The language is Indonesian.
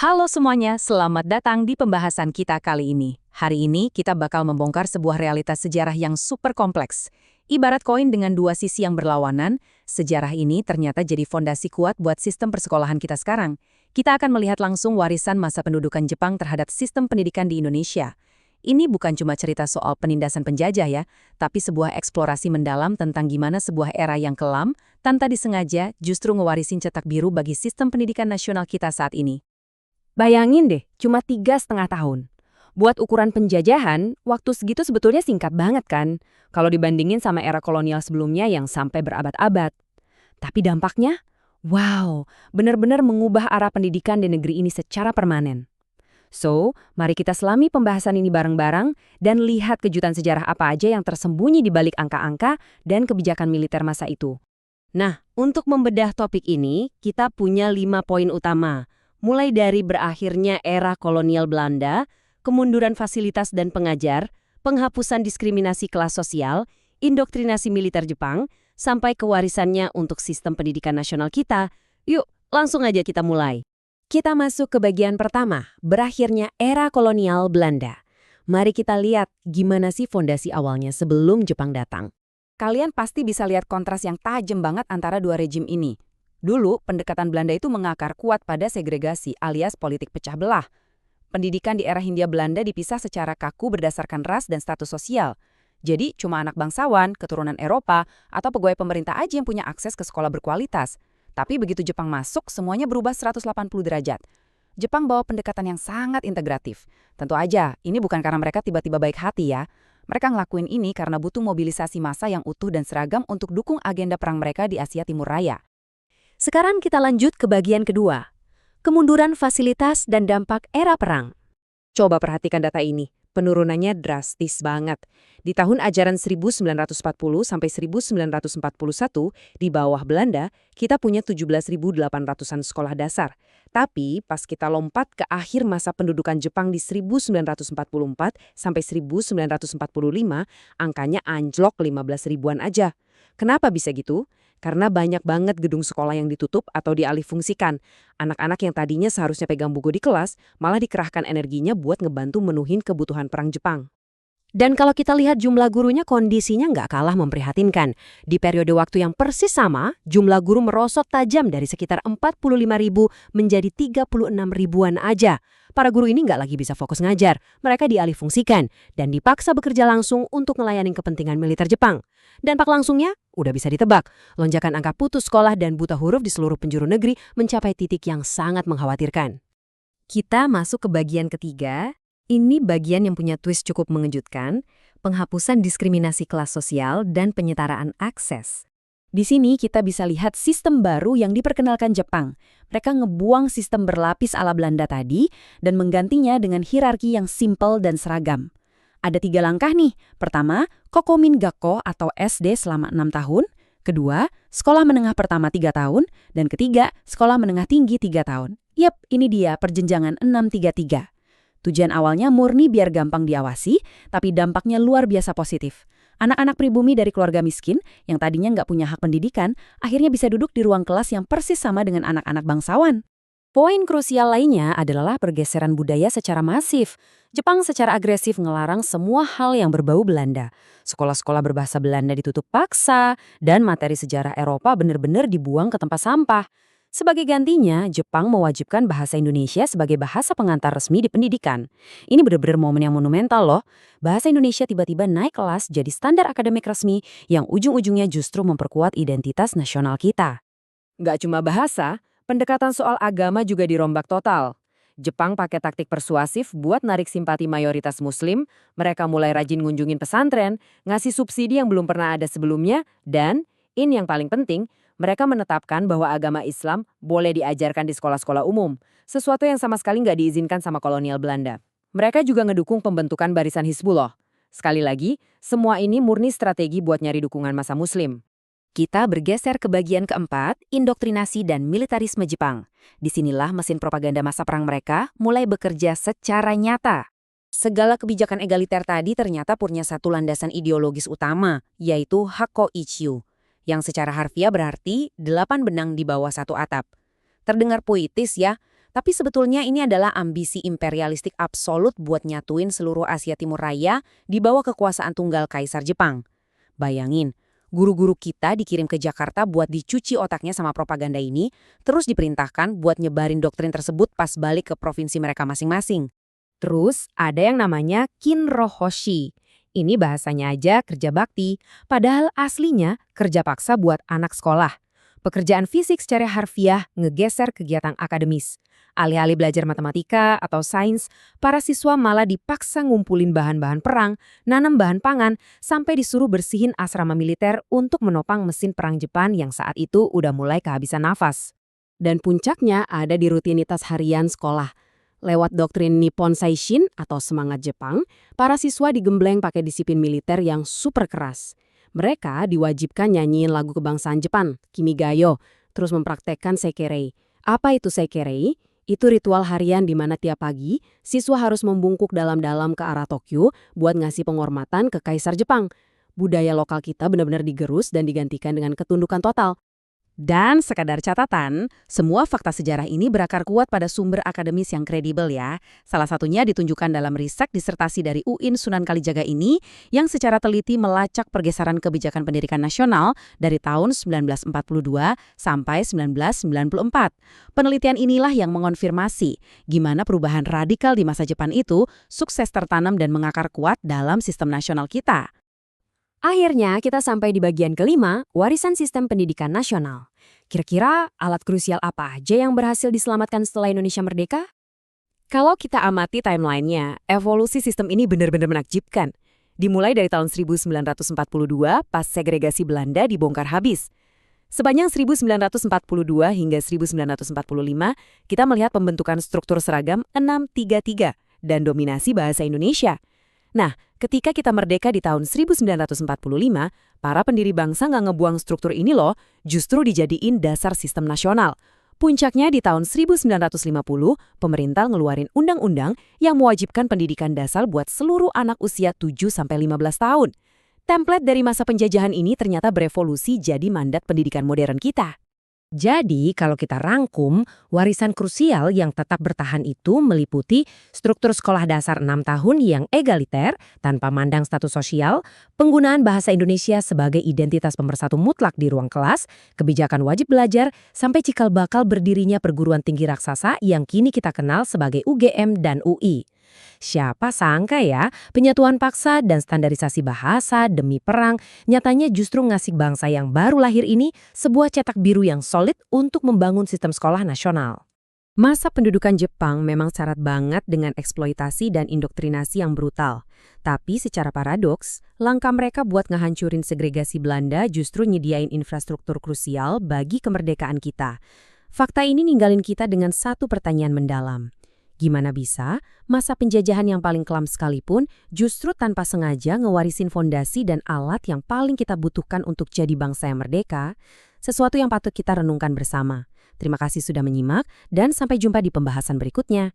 Halo semuanya, selamat datang di pembahasan kita kali ini. Hari ini kita bakal membongkar sebuah realitas sejarah yang super kompleks. Ibarat koin dengan dua sisi yang berlawanan, sejarah ini ternyata jadi fondasi kuat buat sistem persekolahan kita sekarang. Kita akan melihat langsung warisan masa pendudukan Jepang terhadap sistem pendidikan di Indonesia. Ini bukan cuma cerita soal penindasan penjajah ya, tapi sebuah eksplorasi mendalam tentang gimana sebuah era yang kelam, tanpa disengaja, justru ngewarisin cetak biru bagi sistem pendidikan nasional kita saat ini. Bayangin deh, cuma 3,5 tahun. Buat ukuran penjajahan, waktu segitu sebetulnya singkat banget kan, kalau dibandingin sama era kolonial sebelumnya yang sampai berabad-abad. Tapi dampaknya, wow, benar-benar mengubah arah pendidikan di negeri ini secara permanen. So, mari kita selami pembahasan ini bareng-bareng dan lihat kejutan sejarah apa aja yang tersembunyi di balik angka-angka dan kebijakan militer masa itu. Nah, untuk membedah topik ini, kita punya 5 poin utama. Mulai dari berakhirnya era kolonial Belanda, kemunduran fasilitas dan pengajar, penghapusan diskriminasi kelas sosial, indoktrinasi militer Jepang, sampai kewarisannya untuk sistem pendidikan nasional kita. Yuk, langsung aja kita mulai. Kita masuk ke bagian pertama, berakhirnya era kolonial Belanda. Mari kita lihat gimana sih fondasi awalnya sebelum Jepang datang. Kalian pasti bisa lihat kontras yang tajam banget antara dua rejim ini. Dulu, pendekatan Belanda itu mengakar kuat pada segregasi alias politik pecah belah. Pendidikan di era Hindia Belanda dipisah secara kaku berdasarkan ras dan status sosial. Jadi, cuma anak bangsawan, keturunan Eropa, atau pegawai pemerintah aja yang punya akses ke sekolah berkualitas. Tapi begitu Jepang masuk, semuanya berubah 180 derajat. Jepang bawa pendekatan yang sangat integratif. Tentu aja, ini bukan karena mereka tiba-tiba baik hati ya. Mereka ngelakuin ini karena butuh mobilisasi massa yang utuh dan seragam untuk dukung agenda perang mereka di Asia Timur Raya. Sekarang kita lanjut ke bagian kedua, kemunduran fasilitas dan dampak era perang. Coba perhatikan data ini, penurunannya drastis banget. Di tahun ajaran 1940 sampai 1941, di bawah Belanda, kita punya 17.800-an sekolah dasar. Tapi pas kita lompat ke akhir masa pendudukan Jepang di 1944 sampai 1945, angkanya anjlok 15 ribuan aja. Kenapa bisa gitu? Karena banyak banget gedung sekolah yang ditutup atau dialihfungsikan. Anak-anak yang tadinya seharusnya pegang buku di kelas, malah dikerahkan energinya buat ngebantu menuhin kebutuhan perang Jepang. Dan kalau kita lihat jumlah gurunya, kondisinya nggak kalah memprihatinkan. Di periode waktu yang persis sama, jumlah guru merosot tajam dari sekitar 45.000 menjadi 36 ribuan aja. Para guru ini nggak lagi bisa fokus ngajar, mereka dialihfungsikan dan dipaksa bekerja langsung untuk melayani kepentingan militer Jepang. Dampak langsungnya udah bisa ditebak, lonjakan angka putus sekolah dan buta huruf di seluruh penjuru negeri mencapai titik yang sangat mengkhawatirkan. Kita masuk ke bagian ketiga. Ini bagian yang punya twist cukup mengejutkan, penghapusan diskriminasi kelas sosial dan penyetaraan akses. Di sini kita bisa lihat sistem baru yang diperkenalkan Jepang. Mereka ngebuang sistem berlapis ala Belanda tadi dan menggantinya dengan hierarki yang simpel dan seragam. Ada 3 langkah nih. Pertama, Kokomin Gakko atau SD selama 6 tahun. Kedua, sekolah menengah pertama 3 tahun. Dan ketiga, sekolah menengah tinggi 3 tahun. Yap, ini dia perjenjangan 633. Tujuan awalnya murni biar gampang diawasi, tapi dampaknya luar biasa positif. Anak-anak pribumi dari keluarga miskin yang tadinya nggak punya hak pendidikan, akhirnya bisa duduk di ruang kelas yang persis sama dengan anak-anak bangsawan. Poin krusial lainnya adalah pergeseran budaya secara masif. Jepang secara agresif ngelarang semua hal yang berbau Belanda. Sekolah-sekolah berbahasa Belanda ditutup paksa, dan materi sejarah Eropa benar-benar dibuang ke tempat sampah. Sebagai gantinya, Jepang mewajibkan bahasa Indonesia sebagai bahasa pengantar resmi di pendidikan. Ini benar-benar momen yang monumental loh. Bahasa Indonesia tiba-tiba naik kelas jadi standar akademik resmi yang ujung-ujungnya justru memperkuat identitas nasional kita. Nggak cuma bahasa, pendekatan soal agama juga dirombak total. Jepang pakai taktik persuasif buat narik simpati mayoritas muslim, mereka mulai rajin ngunjungin pesantren, ngasih subsidi yang belum pernah ada sebelumnya, dan, ini yang paling penting, mereka menetapkan bahwa agama Islam boleh diajarkan di sekolah-sekolah umum, sesuatu yang sama sekali nggak diizinkan sama kolonial Belanda. Mereka juga ngedukung pembentukan barisan Hizbullah. Sekali lagi, semua ini murni strategi buat nyari dukungan massa muslim. Kita bergeser ke bagian keempat, indoktrinasi dan militarisme Jepang. Disinilah mesin propaganda masa perang mereka mulai bekerja secara nyata. Segala kebijakan egaliter tadi ternyata punya satu landasan ideologis utama, yaitu Hakko Ichiu, yang secara harfiah berarti 8 benang di bawah satu atap. Terdengar puitis ya, Tapi sebetulnya ini adalah ambisi imperialistik absolut buat nyatuin seluruh Asia Timur Raya di bawah kekuasaan tunggal Kaisar Jepang. Bayangin, guru-guru kita dikirim ke Jakarta buat dicuci otaknya sama propaganda ini, terus diperintahkan buat nyebarin doktrin tersebut pas balik ke provinsi mereka masing-masing. Terus ada yang namanya Kinrohoshi. Ini bahasanya aja kerja bakti, padahal aslinya kerja paksa buat anak sekolah. Pekerjaan fisik secara harfiah ngegeser kegiatan akademis. Alih-alih belajar matematika atau sains, para siswa malah dipaksa ngumpulin bahan-bahan perang, nanam bahan pangan, sampai disuruh bersihin asrama militer untuk menopang mesin perang Jepang yang saat itu udah mulai kehabisan nafas. Dan puncaknya ada di rutinitas harian sekolah. Lewat doktrin Nippon Saishin atau semangat Jepang, para siswa digembleng pakai disiplin militer yang super keras. Mereka diwajibkan nyanyiin lagu kebangsaan Jepang, Kimigayo, terus mempraktekkan Seikerei. Apa itu Seikerei? Itu ritual harian di mana tiap pagi, siswa harus membungkuk dalam-dalam ke arah Tokyo buat ngasih penghormatan ke Kaisar Jepang. Budaya lokal kita benar-benar digerus dan digantikan dengan ketundukan total. Dan sekadar catatan, semua fakta sejarah ini berakar kuat pada sumber akademis yang kredibel ya. Salah satunya ditunjukkan dalam riset disertasi dari UIN Sunan Kalijaga ini yang secara teliti melacak pergeseran kebijakan pendidikan nasional dari tahun 1942 sampai 1994. Penelitian inilah yang mengonfirmasi gimana perubahan radikal di masa Jepang itu sukses tertanam dan mengakar kuat dalam sistem nasional kita. Akhirnya kita sampai di bagian kelima, warisan sistem pendidikan nasional. Kira-kira alat krusial apa aja yang berhasil diselamatkan setelah Indonesia merdeka? Kalau kita amati timelinenya, evolusi sistem ini benar-benar menakjubkan. Dimulai dari tahun 1942 pas segregasi Belanda dibongkar habis. Sepanjang 1942 hingga 1945, kita melihat pembentukan struktur seragam 633 dan dominasi bahasa Indonesia. Nah, ketika kita merdeka di tahun 1945, para pendiri bangsa nggak ngebuang struktur ini loh, justru dijadiin dasar sistem nasional. Puncaknya di tahun 1950, pemerintah ngeluarin undang-undang yang mewajibkan pendidikan dasar buat seluruh anak usia 7-15 tahun. Template dari masa penjajahan ini ternyata berevolusi jadi mandat pendidikan modern kita. Jadi, kalau kita rangkum, warisan krusial yang tetap bertahan itu meliputi struktur sekolah dasar 6 tahun yang egaliter, tanpa mandang status sosial, penggunaan bahasa Indonesia sebagai identitas pemersatu mutlak di ruang kelas, kebijakan wajib belajar, sampai cikal bakal berdirinya perguruan tinggi raksasa yang kini kita kenal sebagai UGM dan UI. Siapa sangka ya, penyatuan paksa dan standarisasi bahasa demi perang nyatanya justru ngasih bangsa yang baru lahir ini sebuah cetak biru yang solid untuk membangun sistem sekolah nasional. Masa pendudukan Jepang memang syarat banget dengan eksploitasi dan indoktrinasi yang brutal. Tapi secara paradoks, langkah mereka buat ngehancurin segregasi Belanda justru nyediain infrastruktur krusial bagi kemerdekaan kita. Fakta ini ninggalin kita dengan satu pertanyaan mendalam. Gimana bisa masa penjajahan yang paling kelam sekalipun justru tanpa sengaja ngewarisin fondasi dan alat yang paling kita butuhkan untuk jadi bangsa yang merdeka? Sesuatu yang patut kita renungkan bersama. Terima kasih sudah menyimak dan sampai jumpa di pembahasan berikutnya.